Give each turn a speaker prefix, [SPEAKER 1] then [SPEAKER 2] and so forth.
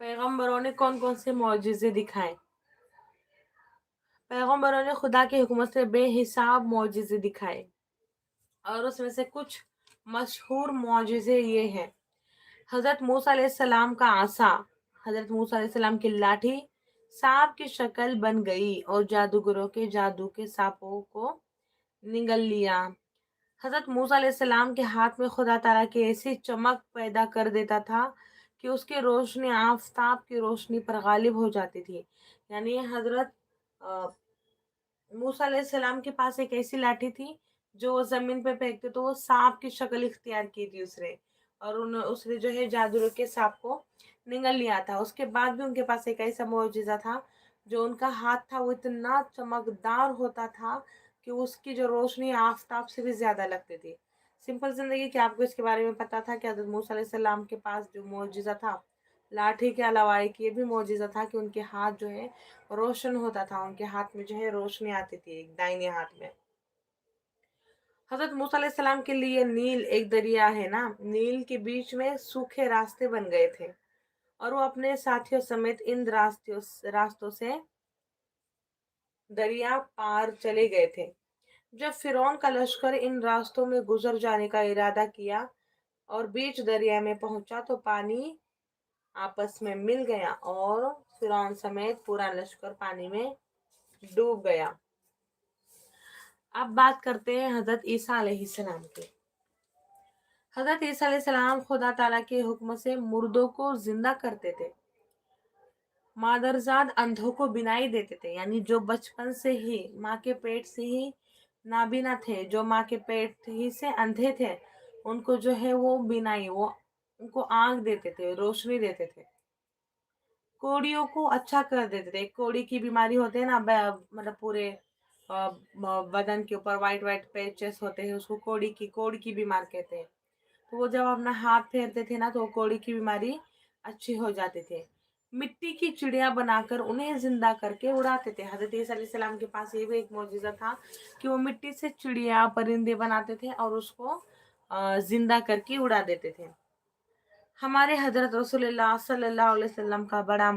[SPEAKER 1] पैगंबरों ने कौन कौन से मौजिज़े दिखाए? पैगंबरों ने खुदा की हुकूमत से बेहिसाब मौजिज़े दिखाए, और उसमें से कुछ मशहूर मौजिज़े ये हैं। हज़रत मूसा अलैहिस्सलाम का आसा, हज़रत मूसा अलैहिस्सलाम की लाठी सांप की शक्ल बन गई और जादूगरों के जादू के सांपों को निगल लिया। हज़रत मूसा अलैहिस्सलाम के हाथ में खुदा ताला की ऐसी चमक पैदा कर देता था कि उसकी रोशनी आफताब की रोशनी पर गालिब हो जाती थी। यानी हज़रत अ, मूसा अलैहिस्सलाम के पास एक ऐसी लाठी थी जो वो जमीन पे फेंकते तो वो सांप की शक्ल इख्तियार की थी उसने, और उसने जो है जादू के सांप को निगल लिया था। उसके बाद भी उनके पास एक ऐसा मुअजिजा था, जो उनका हाथ था वो इतना चमकदार होता था कि उसकी जो रोशनी आफताब से भी ज्यादा लगती थी। सिंपल जिंदगी की आपको इसके बारे में पता था कि हज़रत मूसा अलैहिस्सलाम के पास जो मुअजिजा था लाठी के अलावा एक ये भी मुअजिजा था कि उनके हाथ जो है रोशन होता था, उनके हाथ में जो है रोशनी आती थी एक दाहिने हाथ में। हजरत मूसा अलैहिस्सलाम के लिए नील एक दरिया है ना, नील के बीच में सूखे रास्ते बन गए थे, और वो अपने साथियों समेत इन रास्तों से दरिया पार चले गए थे। जब फिरौन का लश्कर इन रास्तों में गुजर जाने का इरादा किया और बीच दरिया में पहुंचा तो पानी आपस में मिल गया और फिरौन समेत पूरा लश्कर पानी में डूब गया। अब बात करते हैं हजरत ईसा अलैहिस्सलाम की। हजरत ईसा अलैहिस्सलाम खुदा ताला के हुक्म से मुर्दों को जिंदा करते थे, मादरजाद अंधों को बिनाई देते थे, यानी जो बचपन से ही माँ के पेट से ही नाबीना थे, जो माँ के पेट ही से अंधे थे, उनको जो है वो बिनाई, वो उनको आंख देते थे, रोशनी देते थे। कोड़ियों को अच्छा कर देते थे। कोड़ी की बीमारी होते हैं ना, मतलब पूरे बदन के ऊपर वाइट वाइट पैचेस होते हैं, उसको कोड़ी की बीमार कहते हैं। तो वो जब अपना हाथ फेरते थे ना तो वो कोड़ी की बीमारी अच्छी हो जाती थी। मिट्टी की चिड़िया बनाकर उन्हें जिंदा करके उड़ाते थे। हजरत ईसा अलैहिस्सलाम के पास ये भी एक मौजूदा था कि वो मिट्टी से चिड़िया परिंदे बनाते थे और उसको जिंदा करके उड़ा देते थे। हमारे हजरत रसूलुल्लाह सल्लल्लाहु अलैहि वसल्लम का बड़ा